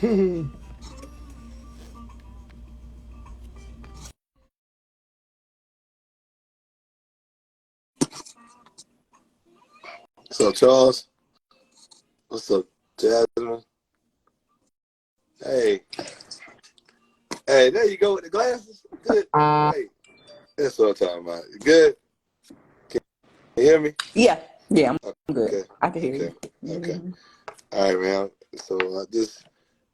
What's up, Charles? What's up, Jasmine? Hey, hey, there you go with the glasses. Good. Hey, that's what I'm talking about. You good? Can you hear me? Yeah, I'm good. Okay. I can hear you. Okay. All right, man. So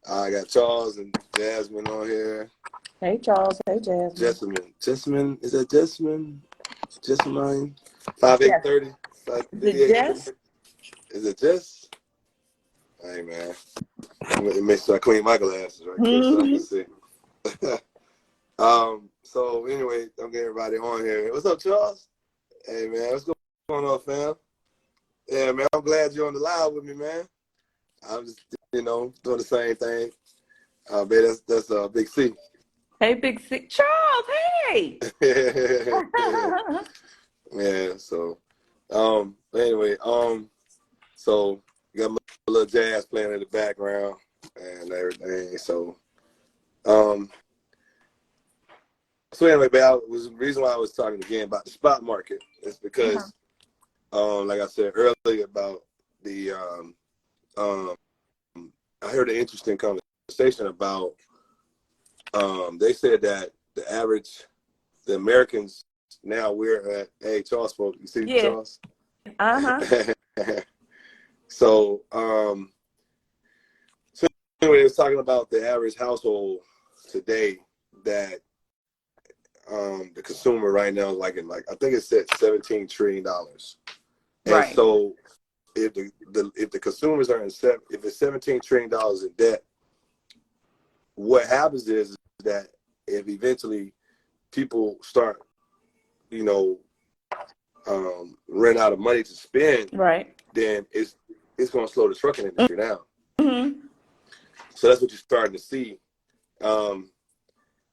I got Charles and Jasmine on here. Hey, Charles. Hey, Jasmine. Jessamine, is that Jessamine? Jessamine? 5830? Is it Jess? Is it Jess? Hey, man. Make sure I clean my glasses right quick so I can see. So anyway, I'm getting everybody on here. What's up, Charles? Hey, man. What's going on, fam? Yeah, man. I'm glad you're on the live with me, man. I'm just, doing the same thing. Man, that's Big C. Hey, Big C. Charles, hey! Yeah, so anyway, so you got a little jazz playing in the background and everything. So anyway, but the reason why I was talking again about the spot market is because like I said earlier about the I heard an interesting conversation about they said that the Americans now we're at, hey, Charles spoke. You see Charles? So anyway, it was talking about the average household today that the consumer right now is like I think it said $17 trillion. And so if the consumers are if it's $17 trillion in debt, what happens is that if eventually people start, run out of money to spend, then it's going to slow the trucking industry down. So that's what you're starting to see, and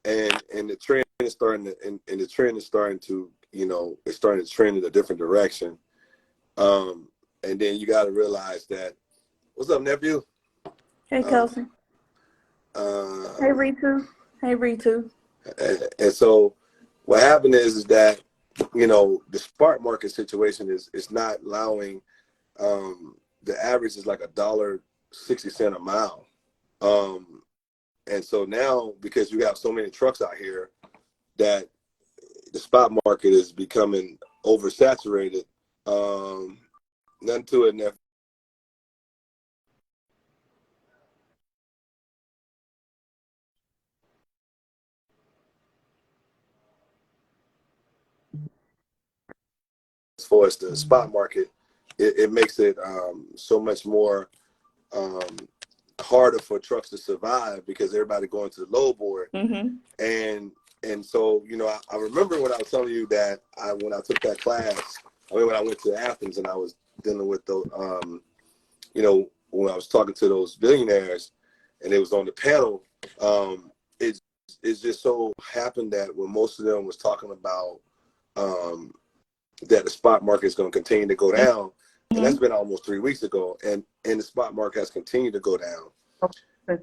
the trend is starting to, and the trend is starting to, it's starting to trend in a different direction. And then you got to realize that. What's up, nephew? Hey, Kelsey. Hey, Ritu. Hey, Ritu. And so what happened is that, the spot market situation is not allowing, the average is like $1.60 a mile. And so now, because you have so many trucks out here, that the spot market is becoming oversaturated. Nothing to it, nephew. As far as the spot market, it makes it so much more harder for trucks to survive because everybody going to the load board. And so, I remember when I was telling you that when I took that class, when I went to Athens and I was dealing with those, when I was talking to those billionaires and it was on the panel, it's just so happened that when most of them was talking about that the spot market is going to continue to go down, and that's been almost 3 weeks ago, and the spot market has continued to go down.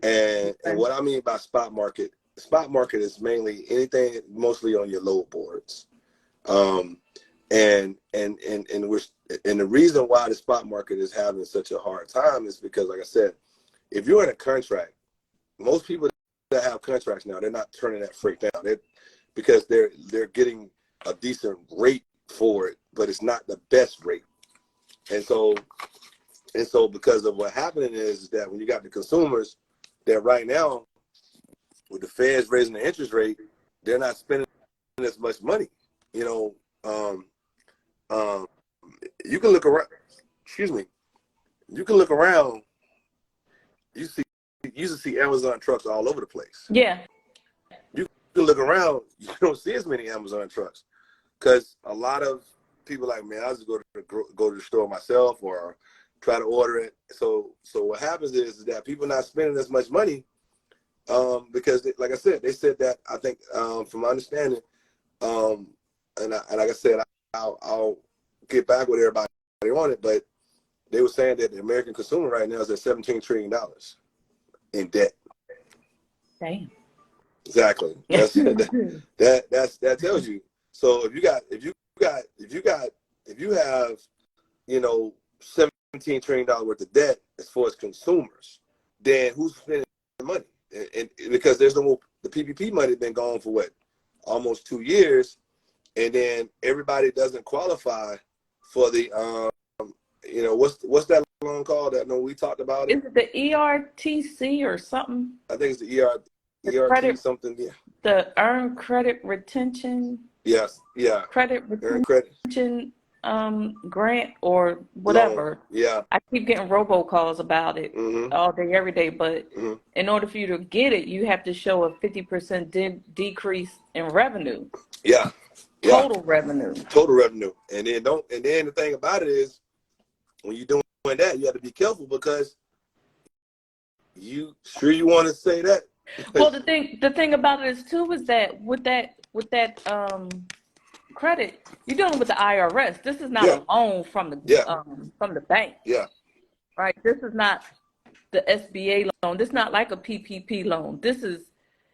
And what I mean by spot market, the spot market is mainly anything mostly on your load boards. And the reason why the spot market is having such a hard time is because, like I said, if you're in a contract, most people that have contracts now, they're not turning that freight down. Because they're getting a decent rate for it, but it's not the best rate. And so because of what happening is that when you got the consumers that right now, with the Feds raising the interest rate, they're not spending as much money. You can look around. Excuse me. You can look around. You see Amazon trucks all over the place. Yeah. You can look around. You don't see as many Amazon trucks because a lot of people like, man, I'll just go to the store myself or try to order it. So what happens is that people not spending as much money because, like I said, they said that, I think, from my understanding, and like I said, I'll get back with everybody on it, but they were saying that the American consumer right now is at $17 trillion in debt. Damn. Exactly. That tells you. So if you have, you know, $17 trillion worth of debt as far as consumers, then who's spending the money? And because there's no more, the PPP money been gone for what, almost 2 years, and then everybody doesn't qualify for the you know, what's that loan called? That no, we talked about it. Is it the ERTC or something? I think it's the ERT credit, something. Yeah. The earned credit retention. Yes. Yeah. Credit retention grant or whatever. Loan. Yeah. I keep getting robocalls about it all day, every day. But in order for you to get it, you have to show a 50% decrease in revenue. Yeah. Total revenue. Total revenue. And then the thing about it is, when you're doing that, you have to be careful because you want to say that. Well, the thing about it is too is that with that credit, you're dealing with the IRS. This is not a loan from the bank. Yeah. Right. This is not the SBA loan. This is not like a PPP loan. This is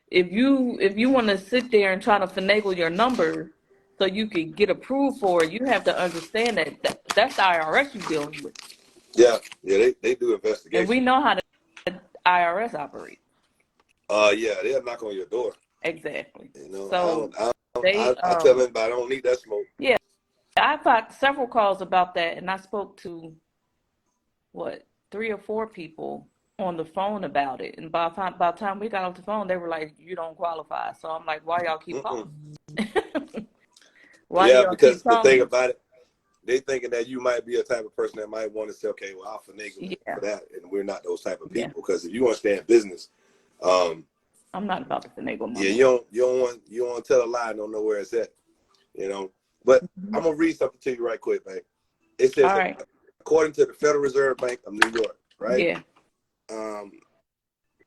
if you want to sit there and try to finagle your numbers so you can get approved for it, you have to understand that that's the IRS you're dealing with. Yeah. They do investigation. And we know how the IRS operates. Yeah, they'll knock on your door. Exactly. You know, so I tell them, but I don't need that smoke. Yeah, I've got several calls about that, and I spoke to 3 or 4 people on the phone about it. And by the time we got off the phone, they were like, "You don't qualify." So I'm like, "Why y'all keep calling?" Because the thing about it, they thinking that you might be a type of person that might want to say, "Okay, well, I'll finagle for that," and we're not those type of people. Because if you understand business, I'm not about to finagle money. Yeah, you don't want to tell a lie and don't know where it's at, you know. But I'm gonna read something to you right quick, man. It says, according to the Federal Reserve Bank of New York, right? Yeah.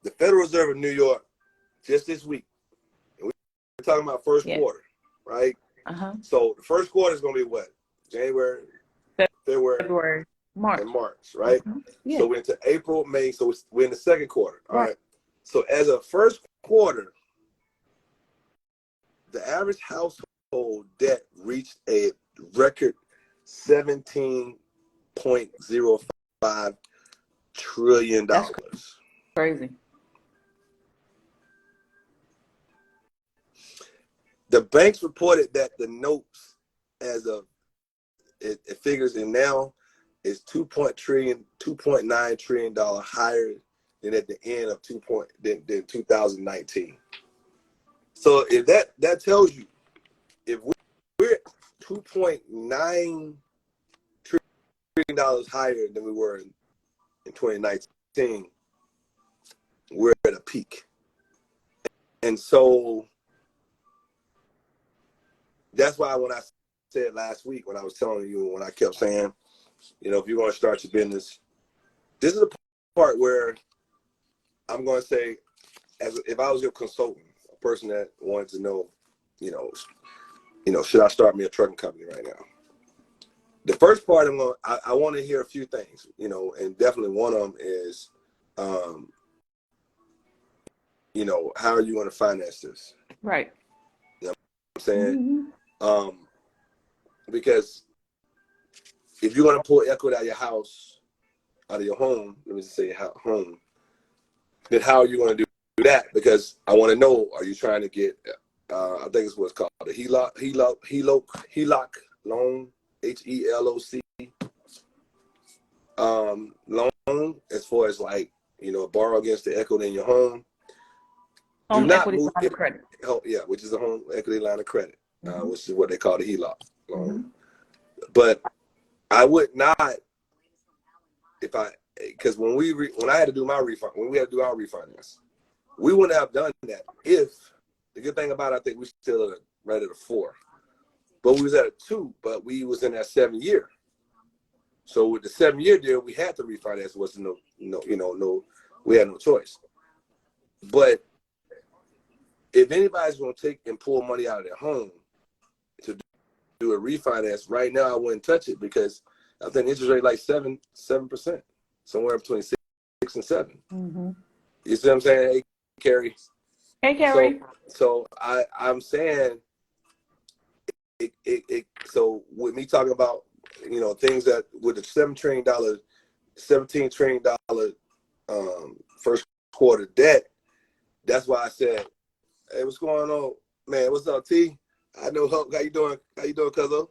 The Federal Reserve of New York just this week, and we're talking about first quarter, right? So the first quarter is gonna be what? January, February, March, and March, right? So we're into April, May. So we're in the second quarter, all right? So as a first quarter, the average household debt reached a record $17.05 trillion. That's crazy. The banks reported that the notes, as of it figures in now, is $2.9 trillion higher than at the end of 2019. So if that tells you, if we're $2.9 trillion higher than we were in 2019, we're at a peak. And so that's why when I said last week, when I was telling you, when I kept saying, you know, if you're going to start your business, this is the part where I'm going to say, if I was your consultant, a person that wanted to know, you know, should I start me a trucking company right now? The first part I want to hear a few things, you know, and definitely one of them is, you know, how are you going to finance this? Right. You know what I'm saying? Because if you're going to pull equity out of your house, out of your home, let me just say home, then how are you going to do that? Because I want to know, are you trying to get, I think it's what's called the HELOC loan, HELOC loan, as far as like, you know, borrow against the equity in your home. Home equity line of credit. Yeah, which is a home equity line of credit, which is what they call the HELOC loan. But I would not, because when I had to do my refund, when we had to do our refinance, we wouldn't have done that if, the good thing about it, I think we still right at a 4, but we was at a 2, but we was in that 7-year. So with the 7-year deal, we had to refinance. We had no choice. But if anybody's going to take and pull money out of their home to do a refinance right now, I wouldn't touch it, because I think the interest rate like 7%, somewhere between 6 and 7. Mm-hmm. You see what I'm saying? Hey, Carrie. Hey, Carrie. So I'm saying so with me talking about, things that with the $17 trillion first quarter debt, that's why I said, hey, what's going on, man? What's up, T? I know, how you doing? How you doing, cuzzo?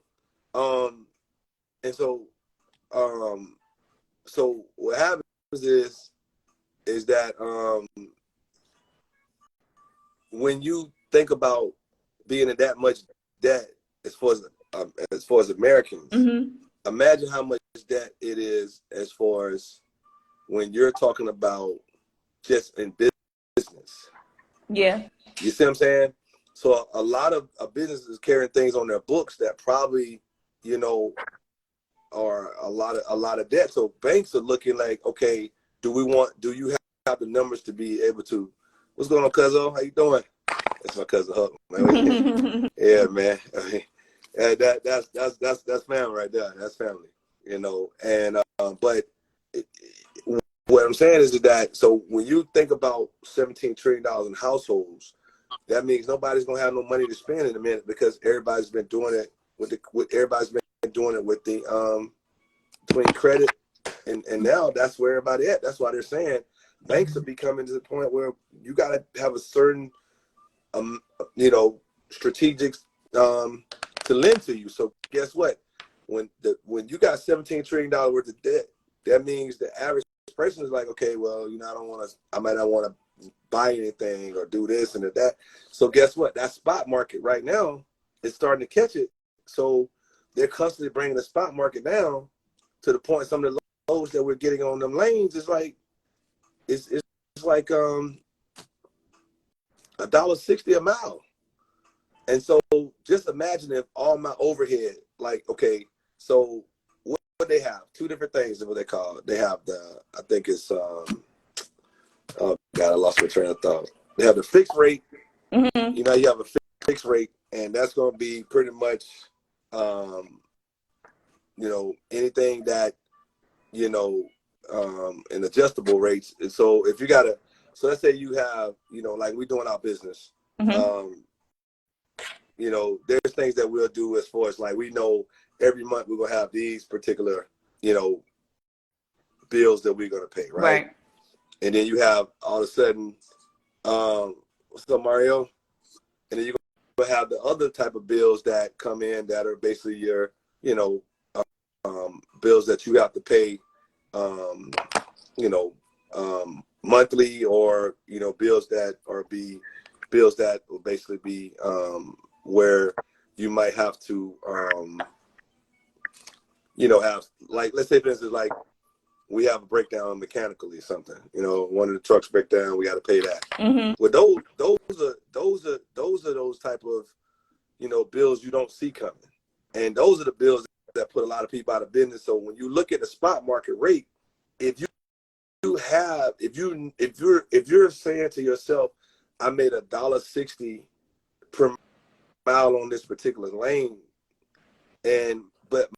And so what happens is that when you think about being in that much debt, as far as Americans, Mm-hmm. imagine how much debt it is as far as when you're talking about just in business. Yeah. You see what I'm saying? So a lot of businesses carrying things on their books that probably, are a lot of debt. So banks are looking like, okay, do you have the numbers to be able to? What's going on, cuzzo? How you doing? That's my cousin Huck, man. Yeah, man. I mean, that's family right there. That's family, And but what I'm saying is that, so when you think about $17 trillion in households, that means nobody's gonna have no money to spend in a minute, because everybody's been doing it with the between credit and now that's where everybody at. That's why they're saying banks are becoming to the point where you gotta have a certain strategic to lend to you. So guess what? When you got $17 trillion worth of debt, that means the average person is like, okay, well, I might not want to buy anything or do this and that. So guess what? That spot market right now is starting to catch it. So they're constantly bringing the spot market down to the point some of the lows that we're getting on them lanes is like it's like $1.60 a mile. And so just imagine if all my overhead, like, okay, so what they have, two different things is what they call it. They have I think it's oh God, I lost my train of thought. They have the fixed rate. Mm-hmm. You have a fixed rate, and that's going to be pretty much anything that and adjustable rates. And so if you so let's say you have, like we doing our business, Mm-hmm. there's things that we'll do as far as like, we know every month we're going to have these particular, bills that we're going to pay. Right. And then you have all of a sudden, what's up, Mario? And then you're going to have the other type of bills that come in that are basically your, bills that you have to pay, monthly, or, bills that will basically be where you might have to, have, like, let's say for instance, like we have a breakdown mechanically or something, one of the trucks break down, we got to pay that. Mm-hmm. Well, those are those type of, bills you don't see coming. And those are the bills that put a lot of people out of business. So when you look at the spot market rate, if you're saying to yourself, I made $1.60 per mile on this particular lane, but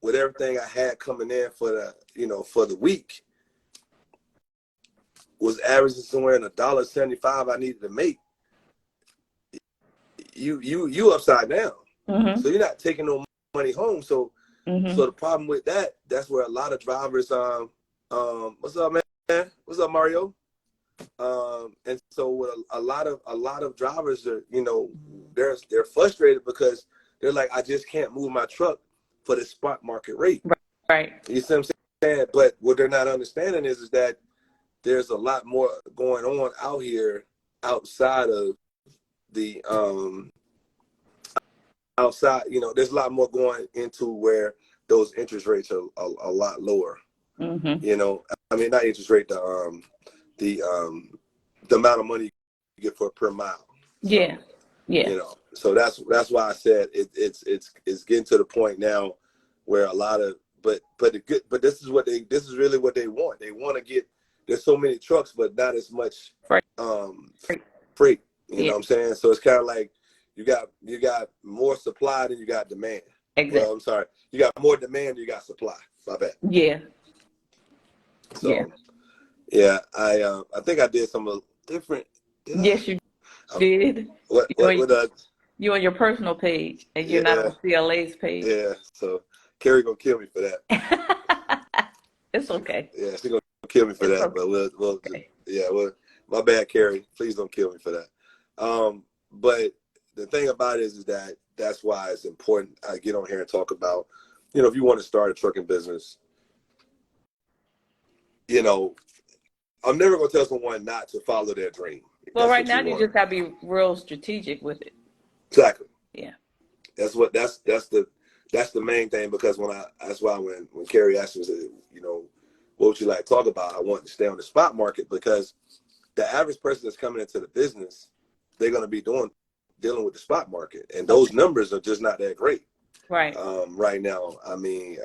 with everything I had coming in for the week was averaging somewhere in $1.75 I needed to make, you upside down. Mm-hmm. So you're not taking no money home. So Mm-hmm. so the problem with that's where a lot of drivers what's up, man? What's up, Mario? And so with a lot of drivers are, they're frustrated because they're like, I just can't move my truck for the spot market rate. Right. You see what I'm saying? But what they're not understanding is that there's a lot more going on out here outside of the there's a lot more going into where those interest rates are a lot lower. Mm-hmm. I mean, not interest rate, the amount of money you get for per mile. So, Yeah. So that's why I said it's getting to the point now where a lot of but this is really what they want. They want to get, there's so many trucks but not as much freight. You know what I'm saying? So it's kind of like you got more supply than you got demand. Exactly. Well, I'm sorry, you got more demand than you got supply. My bad. Yeah. So yeah, I think I did some different Did I? Yes, you did. What You on, what you on your personal page, and you're not yeah, on CLA's page. yeah. So Carrie gonna kill me for that. It's okay. Yeah, she gonna kill me for It's that. But we'll okay. yeah, well, my bad, Carrie. Please don't kill me for that. But the thing about it is that that's why it's important. I get on here and talk about, if you want to start a trucking business, I'm never gonna tell someone not to follow their dream if Well, that's right what you now you want. just gotta be real strategic with it. Exactly. Yeah. That's the main thing, because that's why when Carrie asked me, said, what would you like to talk about? I want to stay on the spot market, because the average person that's coming into the business, they're going to be dealing with the spot market, and those numbers are just not that great. Right. Right now. I mean,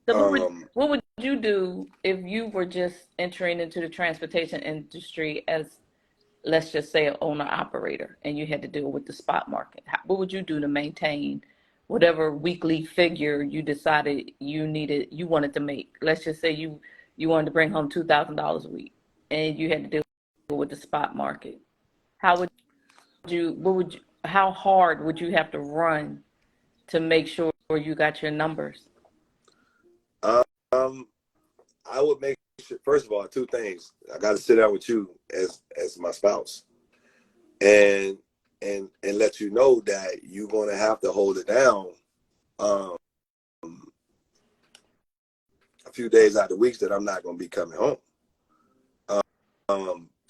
So what would you do if you were just entering into the transportation industry as, let's just say, an owner operator, and you had to deal with the spot market? What would you do to maintain whatever weekly figure you decided you wanted to make? Let's just say you wanted to bring home $2,000 a week, and you had to deal with the spot market. How hard would you have to run to make sure you got your numbers? um, I would make sure, first of all, two things. I got to sit down with you as my spouse, and let you know that you're going to have to hold it down a few days out of the weeks that I'm not going to be coming home,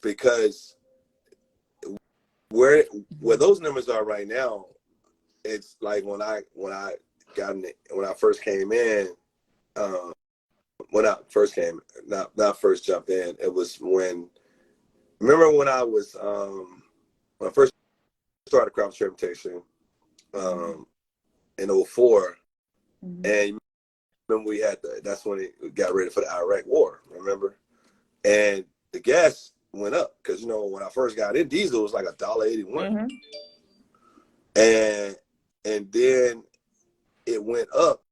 because where those numbers are right now, it's like when I first came in, not first jumped in. It was remember when I was when I first started Crawford Transportation in 04, and remember we had that's when it got ready for the Iraq War, remember? And the gas went up, because when I first got in, diesel was like $1.81. And then it went up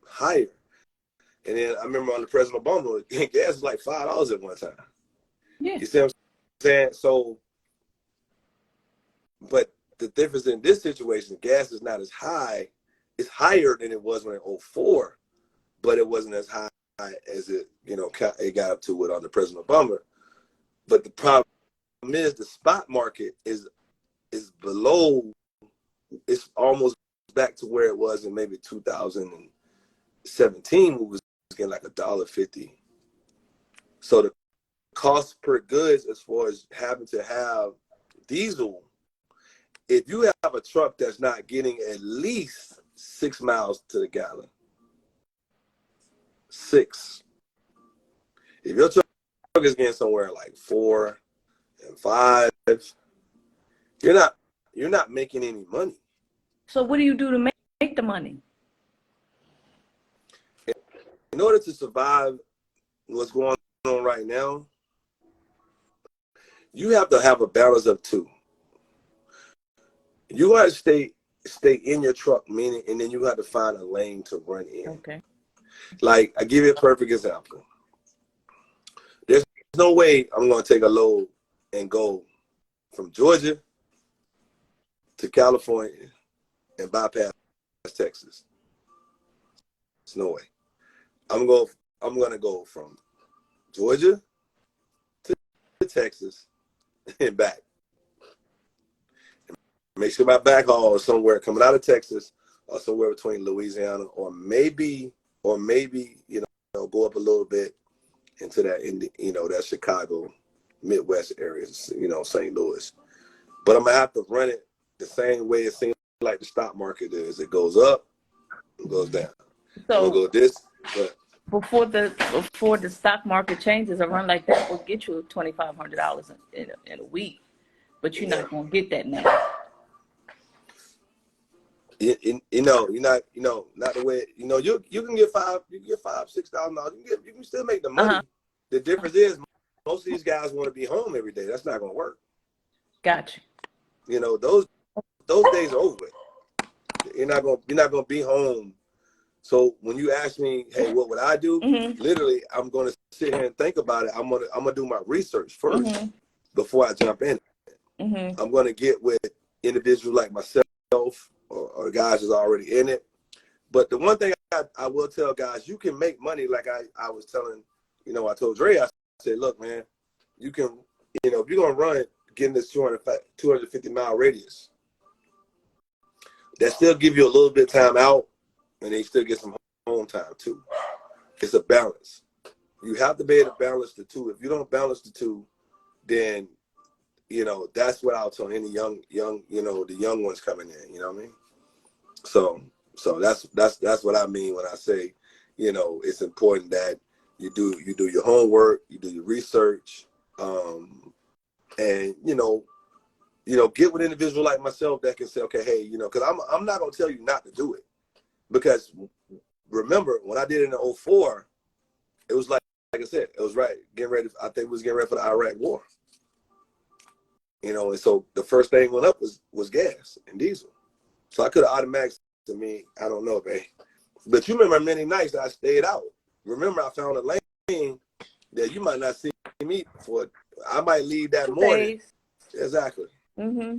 higher. And then I remember under President Obama, gas was like $5 at one time. Yeah. You see what I'm saying? So, but the difference in this situation, gas is not as high. It's higher than it was when in 04, but it wasn't as high as it got up to with under President Obama. But the problem is the spot market is below. It's almost back to where it was in maybe 2017, we was getting like $1.50. So the cost per goods, as far as having to have diesel, if you have a truck that's not getting at least 6 miles to the gallon, 6. If your truck is getting somewhere like 4 and 5, you're not making any money. So what do you do to make the money? In order to survive what's going on right now, you have to have a balance of two. You got to stay in your truck, meaning, and then you have to find a lane to run in. Okay. Like, I give you a perfect example. There's no way I'm going to take a load and go from Georgia to California and bypass Texas. There's no way. I'm going to go from Georgia to Texas and back. Make sure my back haul is somewhere coming out of Texas, or somewhere between Louisiana, or maybe go up a little bit into that that Chicago, Midwest areas, St. Louis. But I'm gonna have to run it the same way it seems like the stock market is. It goes up, it goes down. So I'm gonna go this, but before the stock market changes, a run like that will get you $2,500 in a week, but you're not gonna get that now. You're not the way you can get $5,000-$6,000. You can still make the money. The difference is most of these guys want to be home every day. That's not gonna work. Gotcha. Those days are over with. You're not gonna be home So when you ask me, hey, what would I do? Mm-hmm. Literally, I'm going to sit here and think about it. I'm gonna do my research first Mm-hmm. before I jump in. Mm-hmm. I'm going to get with individuals like myself or guys that's already in it. But the one thing I will tell guys, you can make money. Like I was telling, I told Dre, I said, look, man, you can, if you're going to run, get in this 250-mile radius, that still give you a little bit of time out, and they still get some home time too. It's a balance. You have to be able to balance the two. If you don't balance the two, then, that's what I'll tell any young, the young ones coming in, you know what I mean? So that's what I mean when I say, it's important that you do your homework, you do your research, and get with an individual like myself that can say, okay, hey, because I'm not gonna tell you not to do it, because remember when I did it in 2004, it was like I said, it was getting ready. I think we was getting ready for the Iraq War, and so the first thing went up was gas and diesel. So I could have automatically, I don't know, babe. But you remember many nights that I stayed out. Remember, I found a lane that you might not see me for. I might leave that morning. Exactly. Mm-hmm.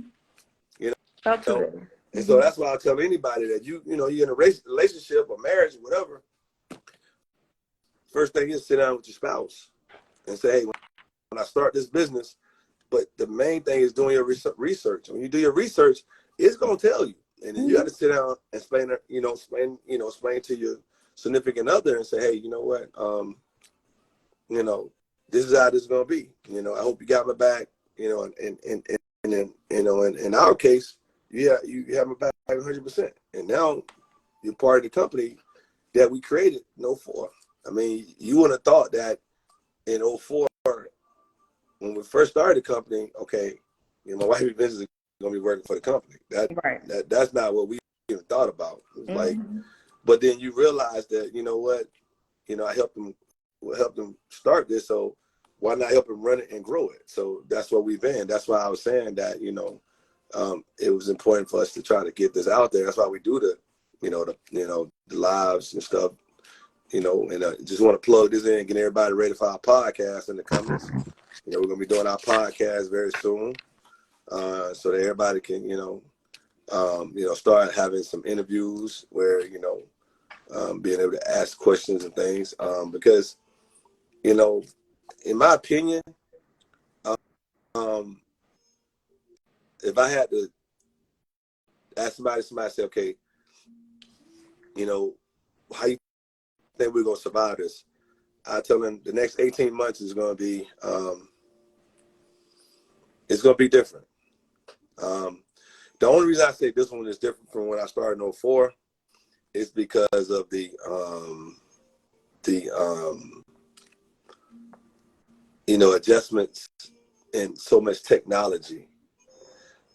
About 2 days. And so that's why I tell anybody that you're in a relationship or marriage or whatever. First thing is sit down with your spouse and say, hey, when I start this business, but the main thing is doing your research. When you do your research, it's gonna tell you. And then you got to sit down and explain to your significant other and say, hey, you know what, this is how this is gonna be. I hope you got my back. And then in our case, you have my back 100%. And now you're part of the company that we created in 2004. I mean, you wouldn't have thought that in 2004 when we first started the company. Okay, my wife business is gonna be working for the company. That's not what we even thought about. It was like, but then you realize that I helped them start this, so why not help them run it and grow it? So that's what we've been. That's why I was saying that it was important for us to try to get this out there. That's why we do the lives and stuff. And I just want to plug this in and get everybody ready for our podcast in the comments. We're gonna be doing our podcast very soon. So that everybody can, start having some interviews where, being able to ask questions and things. Because, in my opinion, if I had to ask somebody say, okay, how you think we're going to survive this? I tell them the next 18 months is going to be, it's going to be different. The only reason I say this one is different from when I started in 2004 is because of the adjustments in so much technology.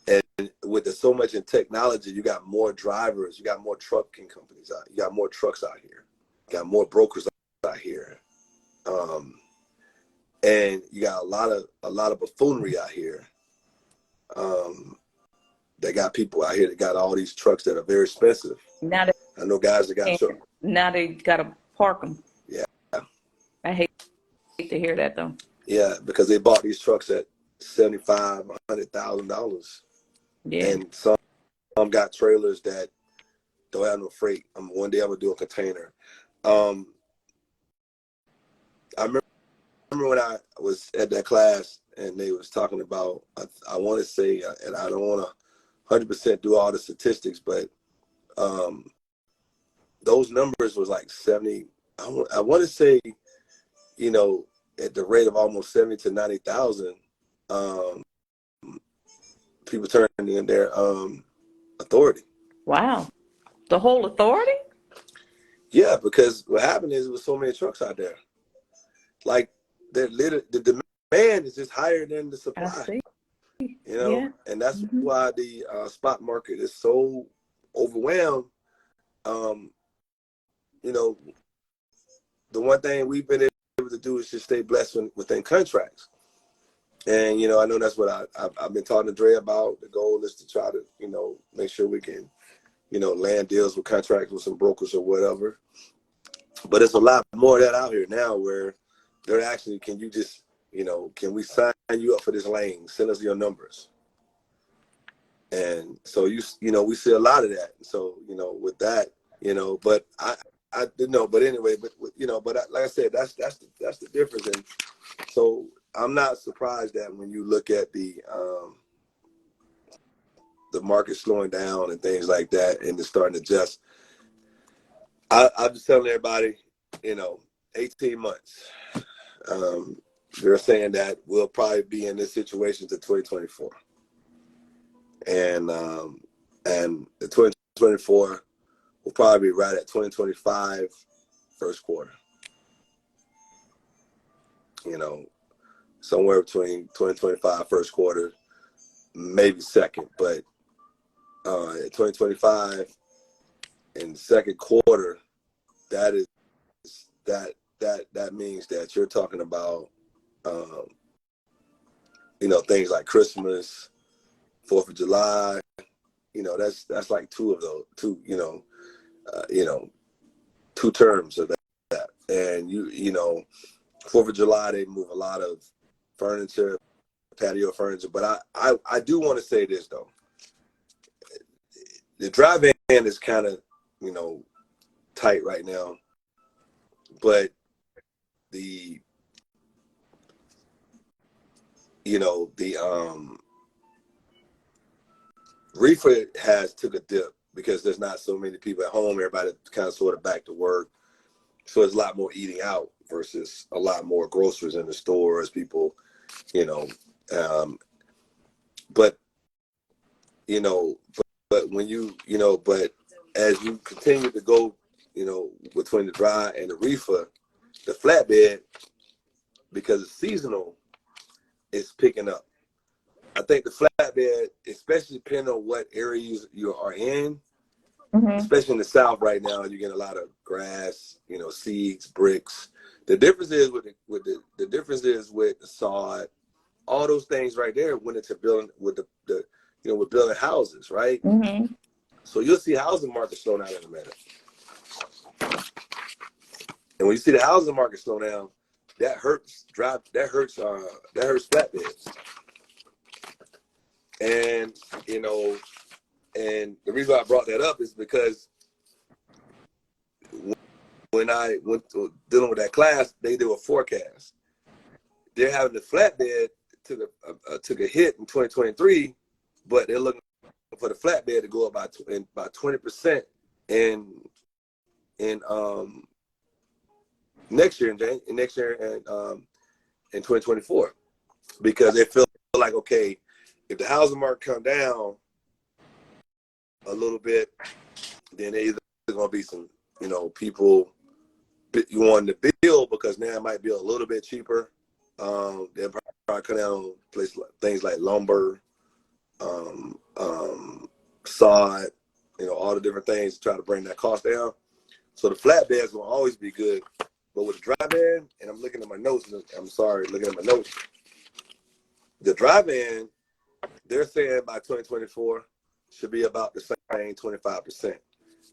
And with so much in technology, you got more drivers, you got more trucking companies out, you got more trucks out here, you got more brokers out here, and you got a lot of buffoonery out here. They got people out here that got all these trucks that are very expensive. I know guys that got trucks. Now they gotta park them. Yeah, I hate to hear that though. Yeah, because they bought these trucks at $75,000, $100,000. Yeah. And some got trailers that don't have no freight. One day I'm gonna do a container. I remember when I was at that class and they was talking about. I want to say, and I don't want to 100% do all the statistics, but those numbers was like 70. I want to say, at the rate of almost 70 to 90,000. People turning in their authority. Wow. The whole authority? Yeah, because what happened is with so many trucks out there, like the demand is just higher than the supply. I see. Yeah. And that's why the spot market is so overwhelmed. The one thing we've been able to do is just stay blessed within contracts. And, I know that's what I've been talking to Dre about. The goal is to try to, make sure we can, land deals with contracts with some brokers or whatever. But it's a lot more of that out here now where they're actually, can you just, can we sign you up for this lane? Send us your numbers. And so, we see a lot of that. So, with that, but I didn't know, but anyway, but like I said, that's the difference. And so I'm not surprised that when you look at the market slowing down and things like that, and it's starting to adjust. I'm just telling everybody, 18 months. They're saying that we'll probably be in this situation to 2024, and the 2024 will probably be right at 2025 first quarter. Somewhere between 2025 first quarter, maybe second, but 2025 in the second quarter, that means that you're talking about things like Christmas, 4th of July. That's like two of those, two terms of that. And 4th of July, they move a lot of furniture, patio furniture. But I do want to say this though. The drive-in is kind of, tight right now, but the reefer has took a dip because there's not so many people at home. Everybody kind of sort of back to work. So there's a lot more eating out versus a lot more groceries in the stores, people, but when but as you continue to go, between the dry and the reefer, the flatbed, because it's seasonal, it's picking up. I think the flatbed, especially depending on what areas you are in, especially in the South right now, you get a lot of grass, seeds, bricks. The difference is with the sod, all those things right there went into building with with building houses, right? Mm-hmm. So you'll see housing market slow down in a minute. And when you see the housing market slow down, that hurts flatbeds. And and the reason why I brought that up is because when I went to dealing with that class, they do a forecast. They're having the flatbed took a hit in 2023, but they're looking for the flatbed to go up by 20% in next year in 2024, because they feel like, okay, if the housing market come down a little bit, then there's going to be some people you want to build because now it might be a little bit cheaper. They'll probably cut down places like things like lumber, sod, all the different things to try to bring that cost down. So the flatbeds will always be good. But with the drive-in, and I'm looking at my notes, looking at my notes, the drive-in, they're saying by 2024 should be about the same 25%.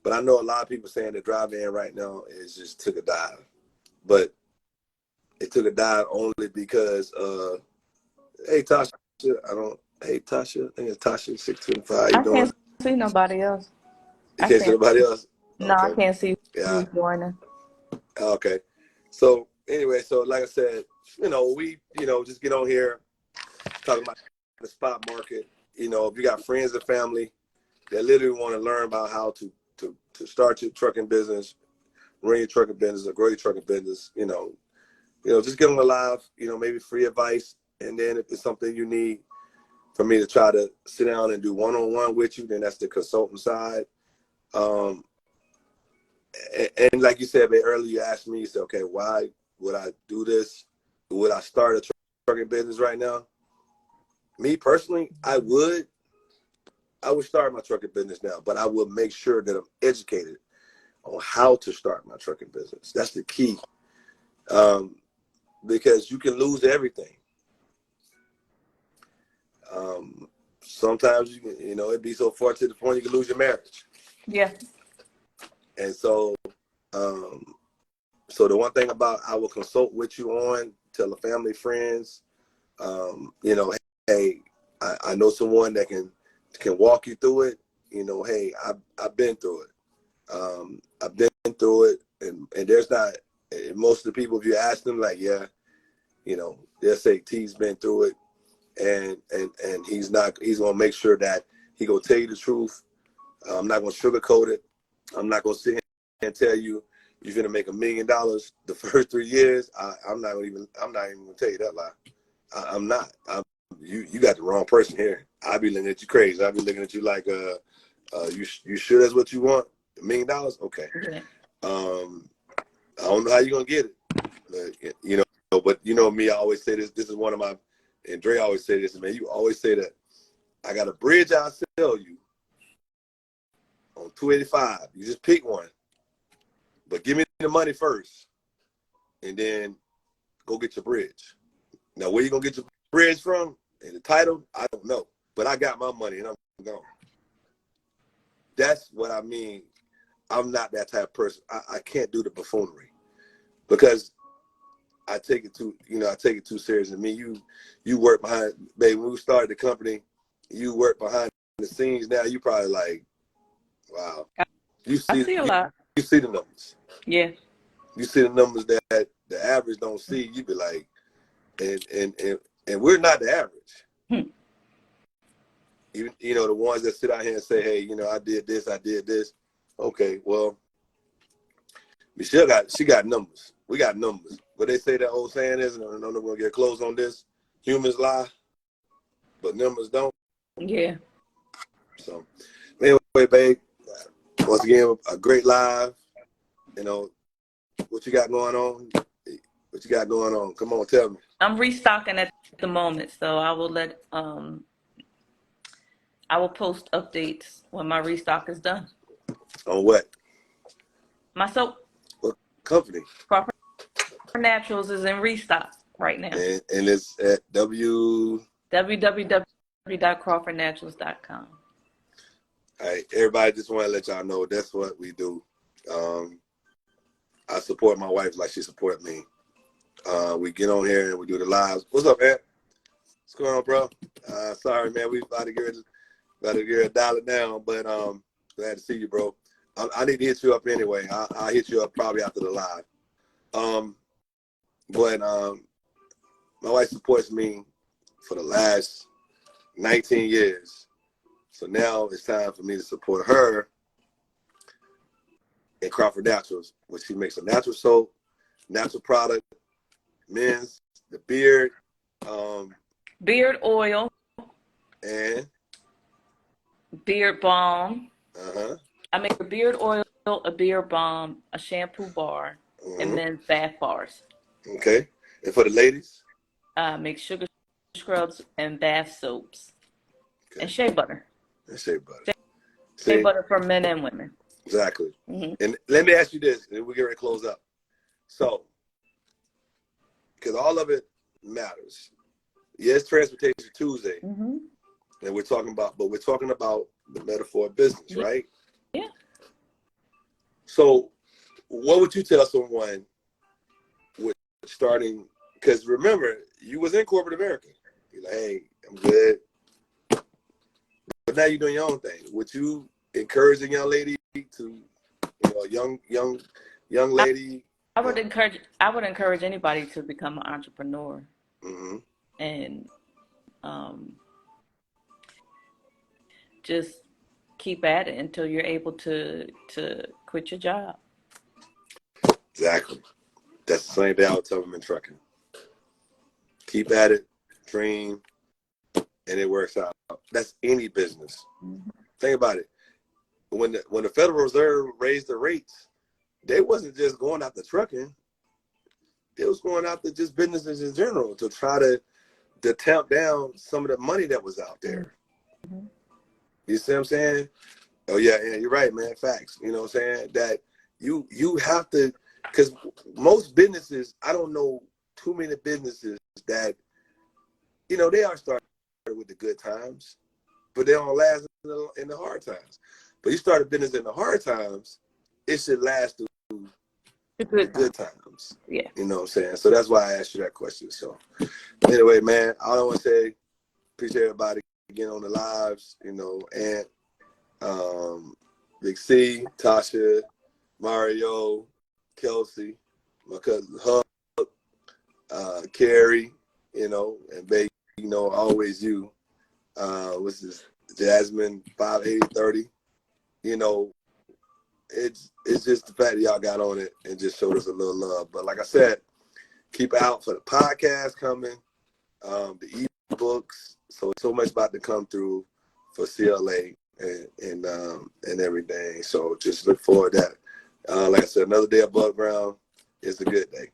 But I know a lot of people saying the drive-in right now is just took a dive. But it took a dive only because, hey, Tasha, Tasha, I think it's Tasha 625. How you doing? I can't see nobody else. You can't see nobody else? No, okay. I can't see who's joining. Okay. So anyway, so like I said, we, just get on here talking about the spot market. If you got friends and family that literally want to learn about how to start your trucking business, run your trucking business, or grow your trucking business, just get on the live, maybe free advice. And then if it's something you need for me to try to sit down and do one-on-one with you, then that's the consultant side. And like you said, earlier, you asked me, you said, okay, why would I do this? Would I start a trucking business right now? Me personally, I would start my trucking business now, but I would make sure that I'm educated on how to start my trucking business. That's the key. Because you can lose everything. Sometimes it'd be so far to the point you can lose your marriage. Yeah. And so, so the one thing about I will consult with you on, tell the family, friends, you know, hey, I know someone that can walk you through it. You know, hey, I've been through it. I've been through it, and there's not most of the people. If you ask them, like, yeah, you know, they'll say T's been through it, and he's gonna make sure that he gonna tell you the truth. I'm not gonna sugarcoat it. I'm not gonna sit here and tell you you're gonna make $1 million the first 3 years. I'm not even gonna tell you that lie. I'm not. You got the wrong person here. I be looking at you crazy. I be looking at you like, you sure that's what you want? $1 million? Okay. Yeah. I don't know how you're gonna get it. You know, but you know me, I always say this. This is one of my, and Dre always say this, man. You always say that I got a bridge I'll sell you on 285. You just pick one, but give me the money first, and then go get your bridge. Now, where you gonna get your bridge from and the title, I don't know, but I got my money and I'm gone. That's what I mean. I'm not that type of person. I can't do the buffoonery because I take it too serious. And me, you work behind, baby, when we started the company, you work behind the scenes. Now you probably like, wow. I see a lot. You see the numbers. Yeah. You see the numbers that the average don't see. You be like, and we're not the average. You know, the ones that sit out here and say, hey, you know, I did this. Okay, well, Michelle got numbers. We got numbers. What they say that old saying is, and I know we're gonna get close on this. Humans lie, but numbers don't. Yeah. So, anyway, babe, once again, a great live. You know, what you got going on? What you got going on? Come on, tell me. I'm restocking at the moment, so I will I will post updates when my restock is done. On what? My soap. What company? Crawford Naturals is in restock right now. And it's at www.crawfordnaturals.com. All right, everybody, just want to let y'all know that's what we do. I support my wife like she support me. We get on here and we do the lives. What's up, man? What's going on, bro? Sorry, man, we about to get a dollar down, but glad to see you, bro. I need to hit you up anyway. I'll hit you up probably after the live. But my wife supports me for the last 19 years. So now it's time for me to support her in Crawford Naturals, which she makes a natural soap, natural product, men's, the beard, beard oil, and beard balm. uh-huh. I make a beard oil, a beard balm, a shampoo bar, and men's bath bars. Okay. And for the ladies? Make sugar scrubs and bath soaps. Okay. And shea butter. And shea butter. Shea butter for men and women. Exactly. And let me ask you this, and we're getting ready to close up. So, because all of it matters. Yes, Transportation Tuesday. And we're talking about the metaphor of business, right? Yeah. So, what would you tell someone with starting? Because remember, you was in corporate America. You're like, hey, I'm good. But now you're doing your own thing. Would you encourage a young lady to, young lady? I would encourage anybody to become an entrepreneur. And just keep at it until you're able to quit your job. Exactly. That's the same thing I would tell them in trucking. Keep at it, dream, and it works out. That's any business. Think about it. When the Federal Reserve raised the rates, they wasn't just going after trucking. They was going after just businesses in general to try to tamp down some of the money that was out there. You see what I'm saying? Oh yeah, you're right, man. Facts. You know what I'm saying? That you have to, because most businesses, I don't know too many businesses that, they are starting with the good times, but they don't last in the hard times. But you start a business in the hard times, it should last through the good times. Yeah. You know what I'm saying? So that's why I asked you that question. So anyway, man, all I want to say, appreciate everybody getting on the lives, you know, and Big C, Tasha, Mario, Kelsey, my cousin Hub, Carrie, you know, and baby, you know, always you. What's this? Jasmine 58030. You know, it's just the fact that y'all got on it and just showed us a little love. But like I said, keep out for the podcast coming, the ebooks. So much about to come through for CLA and everything. So just look forward to that. Like I said, another day above ground is a good day.